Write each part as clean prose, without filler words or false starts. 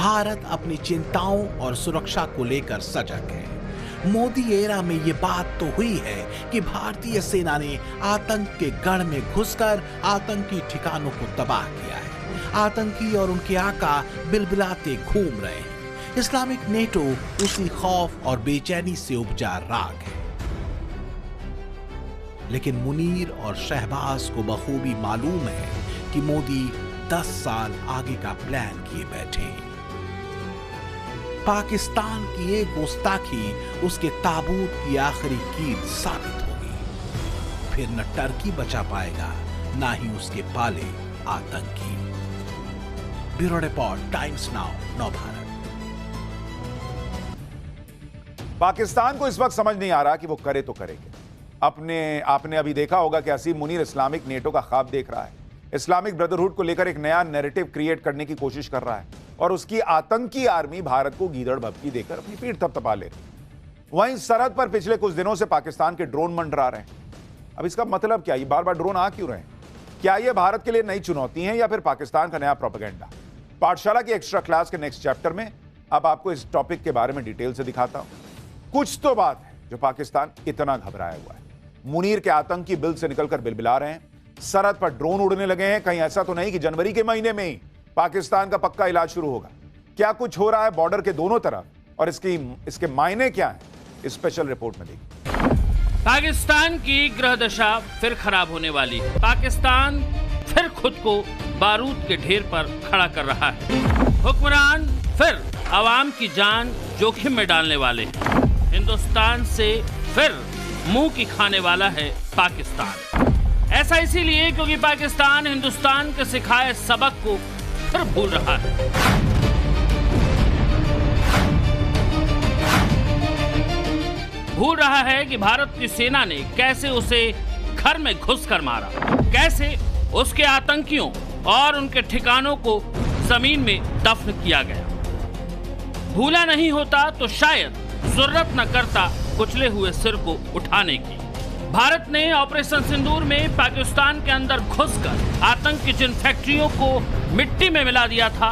भारत अपनी चिंताओं और सुरक्षा को लेकर सजग है। मोदी एरा में ये बात तो हुई है कि भारतीय सेना ने आतंक के गढ़ में घुसकर आतंकी ठिकानों को तबाह किया है। आतंकी और उनके आका बिलबिलाते घूम रहे हैं। इस्लामिक नेटो उसी खौफ और बेचैनी से उपजा राग है। लेकिन मुनीर और शहबाज को बखूबी मालूम है कि मोदी 10 साल आगे का प्लान किए बैठे हैं। पाकिस्तान की एक गुस्ताखी उसके ताबूत की आखिरी कील साबित होगी। फिर न टर्की बचा पाएगा, ना ही उसके पाले आतंकी। ब्यूरो रिपोर्ट, टाइम्स नाउ, नव भारत। पाकिस्तान को इस वक्त समझ नहीं आ रहा कि वो करे तो करेंगे। आपने अभी देखा होगा कि असीम मुनीर इस्लामिक नेटो का ख्वाब देख रहा है। इस्लामिक ब्रदरहुड को लेकर एक नया नैरेटिव क्रिएट करने की कोशिश कर रहा है और उसकी आतंकी आर्मी भारत को गीदड़ भभकी देकर अपनी पीठ थपथपा ले। वहीं सरहद पर पिछले कुछ दिनों से पाकिस्तान के ड्रोन मंडरा रहे हैं। अब इसका मतलब क्या? ये बार बार ड्रोन आ क्यों रहे हैं? क्या ये भारत के लिए नई चुनौती है या फिर पाकिस्तान का नया प्रोपेगेंडा? पाठशाला की एक्स्ट्रा क्लास के नेक्स्ट चैप्टर में अब आपको इस टॉपिक के बारे में डिटेल से दिखाता हूं। कुछ तो बात है जो पाकिस्तान इतना घबराया हुआ है। मुनीर के आतंकी बिल से निकलकर बिलबिला रहे हैं। सरहद पर ड्रोन उड़ने लगे हैं। कहीं ऐसा तो नहीं कि जनवरी के महीने में ही पाकिस्तान का पक्का इलाज शुरू होगा? क्या कुछ हो रहा है बॉर्डर के दोनों तरफ और इसके मायने क्या हैं? स्पेशल रिपोर्ट में देखिए। पाकिस्तान की ग्रह दशा फिर खराब होने वाली है। पाकिस्तान फिर खुद को बारूद के ढेर पर खड़ा कर रहा है। हुक्मरान फिर आवाम की जान जोखिम में डालने वाले हैं। हिंदुस्तान से फिर मुंह की खाने वाला है पाकिस्तान। ऐसा इसीलिए क्योंकि पाकिस्तान हिंदुस्तान के सिखाए सबक को फिर भूल रहा है। भूल रहा है कि भारत की सेना ने कैसे उसे घर में घुसकर मारा, कैसे उसके आतंकियों और उनके ठिकानों को जमीन में दफन किया गया। भूला नहीं होता तो शायद जरूरत न करता कुचले हुए सिर को उठाने की। भारत ने ऑपरेशन सिंदूर में पाकिस्तान के अंदर घुसकर आतंक की जिन फैक्ट्रियों को मिट्टी में मिला दिया था,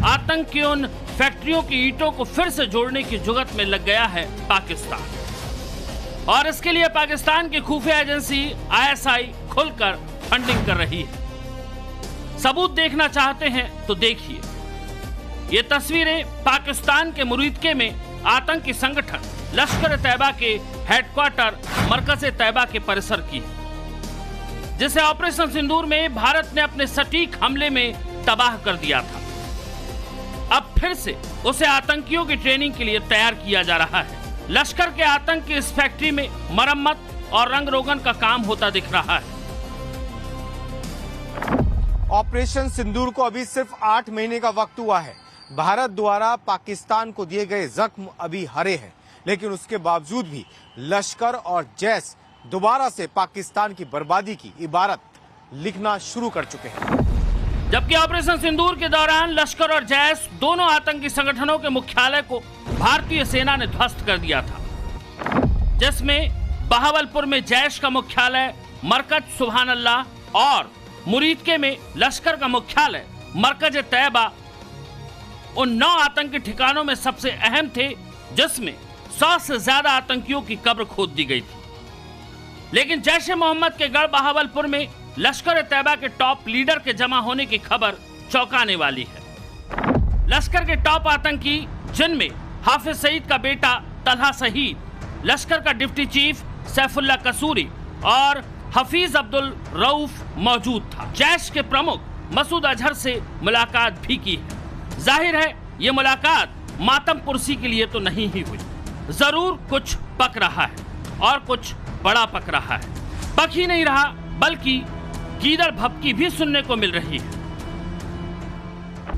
आतंक की उन फैक्ट्रियों की ईंटों को फिर से जोड़ने की जुगत में लग गया है पाकिस्तान। और इसके लिए पाकिस्तान की खुफिया एजेंसी ISI खुलकर फंडिंग कर रही है। सबूत देखना चाहते हैं तो देखिए। ये तस्वीरें पाकिस्तान के मुरीदके में आतंकी संगठन लश्कर तैयबा के हेडक्वार्टर मरकज तैयबा के परिसर की है, जिसे ऑपरेशन सिंदूर में भारत ने अपने सटीक हमले में तबाह कर दिया था। अब फिर से उसे आतंकियों की ट्रेनिंग के लिए तैयार किया जा रहा है। लश्कर के आतंक की इस फैक्ट्री में मरम्मत और रंग रोगन का काम होता दिख रहा है। ऑपरेशन सिंदूर को अभी सिर्फ 8 महीने का वक्त हुआ है। भारत द्वारा पाकिस्तान को दिए गए जख्म अभी हरे हैं, लेकिन उसके बावजूद भी लश्कर और जैश दोबारा से पाकिस्तान की बर्बादी की इबारत लिखना शुरू कर चुके हैं। जबकि ऑपरेशन सिंदूर के दौरान लश्कर और जैश दोनों आतंकी संगठनों के मुख्यालय को भारतीय सेना ने ध्वस्त कर दिया था, जिसमें बहावलपुर में जैश का मुख्यालय मरकज सुभान अल्लाह और मुरीदके में लश्कर का मुख्यालय मरकज तैयबा उन 9 आतंकी ठिकानों में सबसे अहम थे, जिसमें 100 से ज्यादा आतंकियों की कब्र खोद दी गई थी। लेकिन जैश ए मोहम्मद के गढ़ बहावलपुर में लश्कर तैयबा के टॉप लीडर के जमा होने की खबर चौंकाने वाली है। लश्कर के टॉप आतंकी, जिनमें हाफिज सईद का बेटा तलहा शहीद, लश्कर का डिप्टी चीफ सैफुल्लाह कसूरी और हफीज अब्दुल रऊफ मौजूद था। जैश के प्रमुख मसूद अजहर से मुलाकात भी की है। जाहिर है ये मुलाकात मातम कुर्सी के लिए तो नहीं ही हुई। जरूर कुछ पक रहा है और कुछ बड़ा पक रहा है। पक ही नहीं रहा बल्कि गीदड़ भभकी भी सुनने को मिल रही है।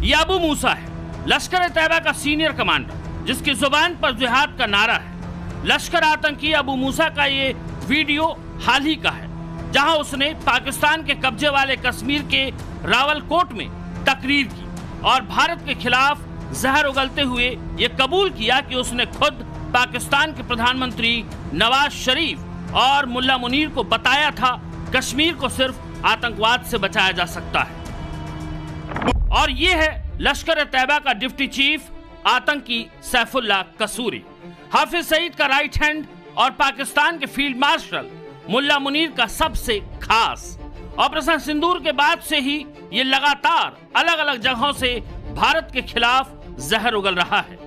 ये अबू मूसा है, लश्कर तैयबा का सीनियर कमांडर, जिसकी जुबान पर जिहाद का नारा है। लश्कर आतंकी अबू मूसा का ये वीडियो हाल ही का है, जहां उसने पाकिस्तान के कब्जे वाले कश्मीर के रावलकोट में तकरीर की और भारत के खिलाफ जहर उगलते हुए ये कबूल किया कि उसने खुद पाकिस्तान के प्रधानमंत्री नवाज शरीफ और मुल्ला मुनीर को बताया था कश्मीर को सिर्फ आतंकवाद से बचाया जा सकता है। और ये है लश्कर-ए-तैयबा का डिप्टी चीफ आतंकी सैफुल्लाह कसूरी, हाफिज सईद का राइट हैंड और पाकिस्तान के फील्ड मार्शल मुल्ला मुनीर का सबसे खास। ऑपरेशन सिंदूर के बाद से ही ये लगातार अलग अलग जगहों से भारत के खिलाफ जहर उगल रहा है।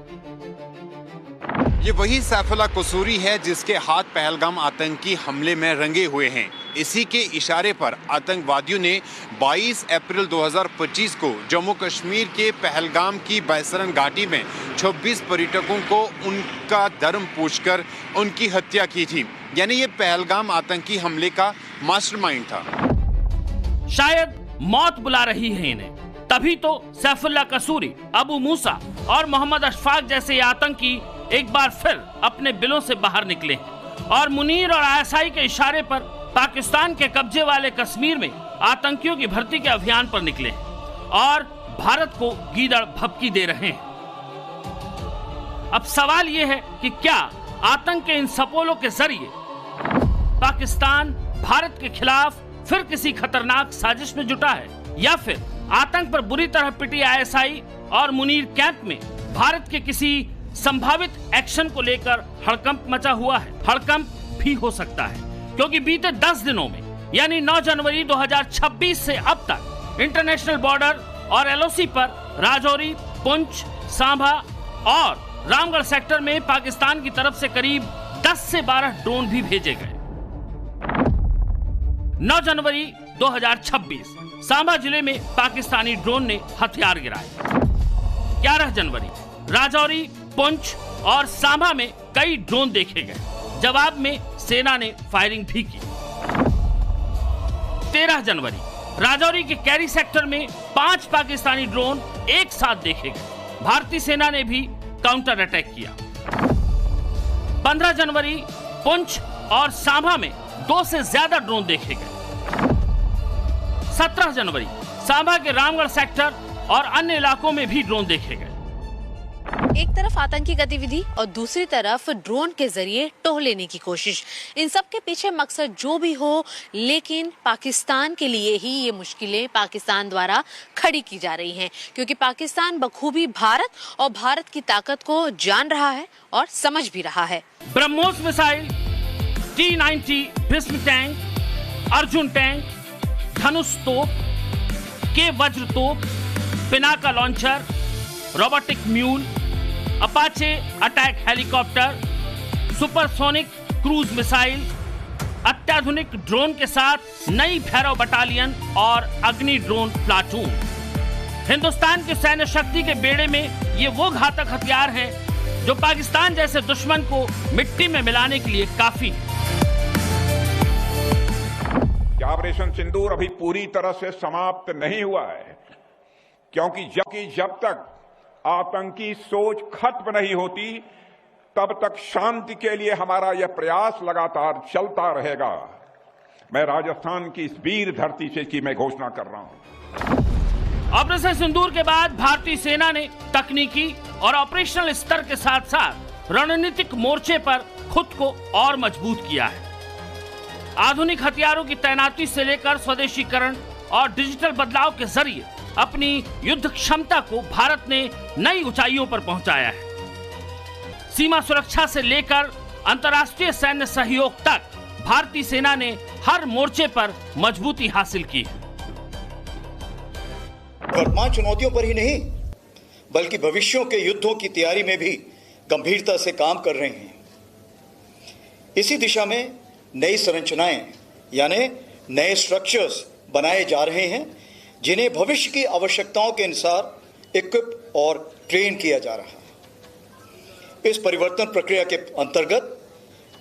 ये वही सैफुल्लाह कसूरी है जिसके हाथ पहलगाम आतंकी हमले में रंगे हुए हैं। इसी के इशारे पर आतंकवादियों ने 22 अप्रैल 2025 को जम्मू कश्मीर के पहलगाम की बैसरन घाटी में 26 पर्यटकों को उनका धर्म पूछकर उनकी हत्या की थी। यानी ये पहलगाम आतंकी हमले का मास्टरमाइंड था। शायद मौत बुला रही है इन्हें, तभी तो सैफुल्लाह कसूरी, अबू मूसा और मोहम्मद अशफाक जैसे आतंकी एक बार फिर अपने बिलों से बाहर निकले और मुनीर और आईएसआई के इशारे पर पाकिस्तान के कब्जे वाले कश्मीर में आतंकियों की भर्ती के अभियान पर निकले और भारत को गीदड़ भभकी दे रहे हैं। अब सवाल यह है कि क्या आतंक के इन सपोलों के जरिए पाकिस्तान भारत के खिलाफ फिर किसी खतरनाक साजिश में जुटा है, या फिर आतंक पर बुरी तरह पिटी आईएसआई और मुनीर कैंप में भारत के किसी संभावित एक्शन को लेकर हड़कंप मचा हुआ है। हड़कंप भी हो सकता है क्योंकि बीते 10 दिनों में यानी 9 जनवरी 2026 से अब तक इंटरनेशनल बॉर्डर और एलओसी पर राजौरी, पुंछ, सांभा और रामगढ़ सेक्टर में पाकिस्तान की तरफ से करीब 10 से 12 ड्रोन भी भेजे गए। 9 जनवरी 2026 सांभा जिले में पाकिस्तानी ड्रोन ने हथियार गिराए। 11 जनवरी राजौरी, पुंछ और सांभा में कई ड्रोन देखे गए। जवाब में सेना ने फायरिंग भी की। 13 जनवरी राजौरी के कैरी सेक्टर में 5 पाकिस्तानी ड्रोन एक साथ देखे गए। भारतीय सेना ने भी काउंटर अटैक किया। 15 जनवरी पुंछ और सांभा में 2 से ज्यादा ड्रोन देखे गए। 17 जनवरी सांभा के रामगढ़ सेक्टर और अन्य इलाकों में भी ड्रोन देखे गए। एक तरफ आतंकी गतिविधि और दूसरी तरफ ड्रोन के जरिए टोह लेने की कोशिश। इन सब के पीछे मकसद जो भी हो, लेकिन पाकिस्तान के लिए ही ये मुश्किलें पाकिस्तान द्वारा खड़ी की जा रही हैं, क्योंकि पाकिस्तान बखूबी भारत और भारत की ताकत को जान रहा है और समझ भी रहा है। BrahMos missile, T-90 Bhishma tank, Arjun tank, Dhanush तोप, के वज्र तोप, Pinaka launcher, robotic mule, Apache attack helicopter, supersonic cruise missile, अत्याधुनिक ड्रोन के साथ नई भैरव बटालियन और अग्नि ड्रोन प्लाटून। हिंदुस्तान की सैन्य शक्ति के बेड़े में ये वो घातक हथियार हैं जो पाकिस्तान जैसे दुश्मन को मिट्टी में मिलाने के लिए काफी है। ऑपरेशन सिंदूर अभी पूरी तरह से समाप्त नहीं हुआ है, क्योंकि जब तक आतंकी सोच खत्म नहीं होती तब तक शांति के लिए हमारा यह प्रयास लगातार चलता रहेगा। मैं राजस्थान की इस वीर धरती से की मैं घोषणा कर रहा हूं। ऑपरेशन सिंदूर के बाद भारतीय सेना ने तकनीकी और ऑपरेशनल स्तर के साथ साथ रणनीतिक मोर्चे पर खुद को और मजबूत किया है। आधुनिक हथियारों की तैनाती से लेकर स्वदेशीकरण और डिजिटल बदलाव के जरिए अपनी युद्ध क्षमता को भारत ने नई ऊंचाइयों पर पहुंचाया है। सीमा सुरक्षा से लेकर अंतर्राष्ट्रीय सैन्य सहयोग तक भारतीय सेना ने हर मोर्चे पर मजबूती हासिल की है। वर्तमान चुनौतियों पर ही नहीं, बल्कि भविष्यों के युद्धों की तैयारी में भी गंभीरता से काम कर रहे हैं। इसी दिशा में नई संरचनाएं यानी नए स्ट्रक्चर्स बनाए जा रहे हैं, जिन्हें भविष्य की आवश्यकताओं के अनुसार इक्विप और ट्रेन किया जा रहा है। इस परिवर्तन प्रक्रिया के अंतर्गत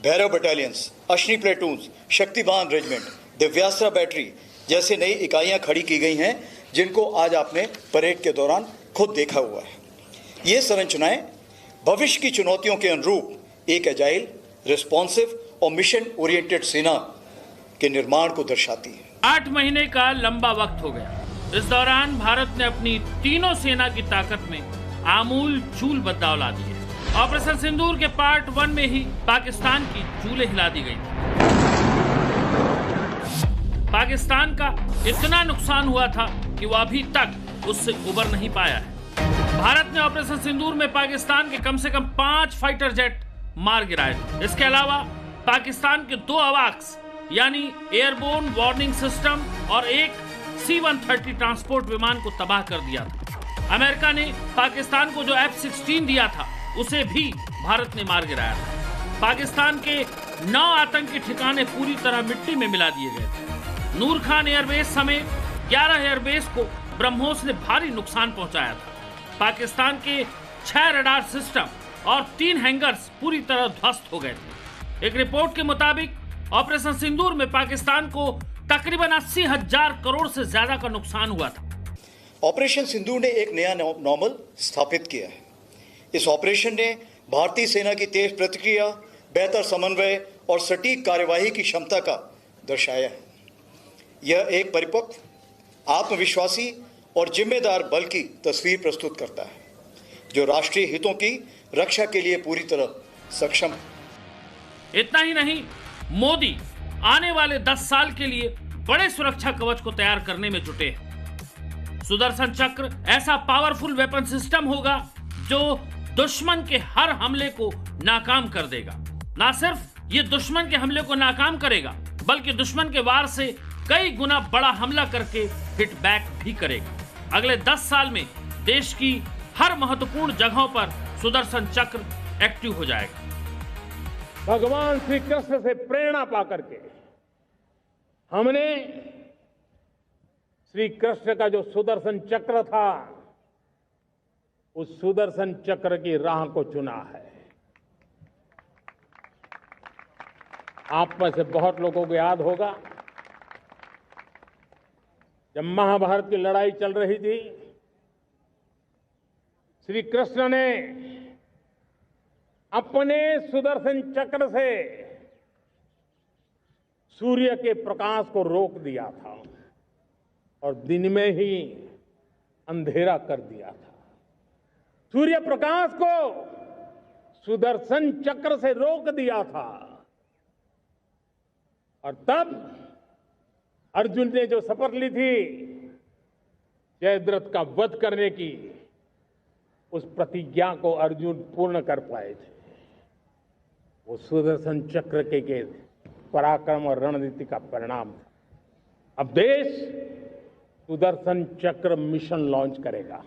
Bhairav battalions, Ashni platoons, Shaktibaan regiment, Divyastra battery जैसे नई इकाइयां खड़ी की गई हैं, जिनको आज आपने परेड के दौरान खुद देखा हुआ है। ये संरचनाएं भविष्य की चुनौतियों के अनुरूप एक एजाइल, रिस्पॉन्सिव और मिशन ओरिएंटेड सेना के निर्माण को दर्शाती है। 8 महीने का लंबा वक्त हो गया। इस दौरान भारत ने अपनी तीनों सेना की ताकत में आमूल चूल बदलाव ला दिए। ऑपरेशन सिंदूर के पार्ट 1 में ही पाकिस्तान की चूलें हिला दी गई। पाकिस्तान का इतना नुकसान हुआ था कि वह अभी तक उससे उबर नहीं पाया है। भारत ने ऑपरेशन सिंदूर में पाकिस्तान के कम से कम 5 फाइटर जेट मार गिराए। इसके अलावा पाकिस्तान के 2 अवाक्स यानी एयरबोर्न वार्निंग सिस्टम और एक C-130 ट्रांसपोर्ट विमान को तबाह कर दिया था। अमेरिका ने पाकिस्तान को जो F-16 दिया था उसे भी भारत ने मार गिराया था। पाकिस्तान के 9 आतंकी ठिकाने पूरी तरह मिट्टी में मिला दिए गए थे। नूर खान एयरबेस समेत 11 एयरबेस को ब्रह्मोस ने भारी नुकसान पहुंचाया था। पाकिस्तान के 6 रडार सिस्टम और 3 हैंगर्स पूरी तरह ध्वस्त हो गए थे। एक रिपोर्ट के मुताबिक ऑपरेशन सिंदूर में पाकिस्तान को तकरीबन 80,000 करोड़ से ज्यादा का नुकसान हुआ था। ऑपरेशन सिंदूर ने एक नया नॉर्मल स्थापित किया है। इस ऑपरेशन ने भारतीय सेना की तेज प्रतिक्रिया, बेहतर समन्वय और सटीक कार्यवाही की क्षमता का दर्शाया है। यह एक परिपक्व, आत्मविश्वासी और जिम्मेदार बल की तस्वीर प्रस्तुत करता है, जो राष्ट्रीय हितों की रक्षा के लिए पूरी तरह सक्षम है। इतना ही नहीं, मोदी आने वाले 10 साल के लिए बड़े सुरक्षा कवच को तैयार करने में जुटे हैं। सुदर्शन चक्र ऐसा पावरफुल वेपन सिस्टम होगा जो दुश्मन के हर हमले को नाकाम कर देगा। ना सिर्फ ये दुश्मन के हमले को नाकाम करेगा, बल्कि दुश्मन के वार से कई गुना बड़ा हमला करके हिट बैक भी करेगा। अगले 10 साल में देश की हर महत्वपूर्ण जगहों पर सुदर्शन चक्र एक्टिव हो जाएगा। भगवान श्री कृष्ण से प्रेरणा पाकर के हमने श्री कृष्ण का जो सुदर्शन चक्र था, उस सुदर्शन चक्र की राह को चुना है। आप में से बहुत लोगों को याद होगा, जब महाभारत की लड़ाई चल रही थी, श्री कृष्ण ने अपने सुदर्शन चक्र से सूर्य के प्रकाश को रोक दिया था और दिन में ही अंधेरा कर दिया था। सूर्य प्रकाश को सुदर्शन चक्र से रोक दिया था और तब अर्जुन ने जो शपथ ली थी जयद्रथ का वध करने की, उस प्रतिज्ञा को अर्जुन पूर्ण कर पाए थे। वो सुदर्शन चक्र के पराक्रम और रणनीति का परिणाम था। अब देश सुदर्शन चक्र मिशन लॉन्च करेगा।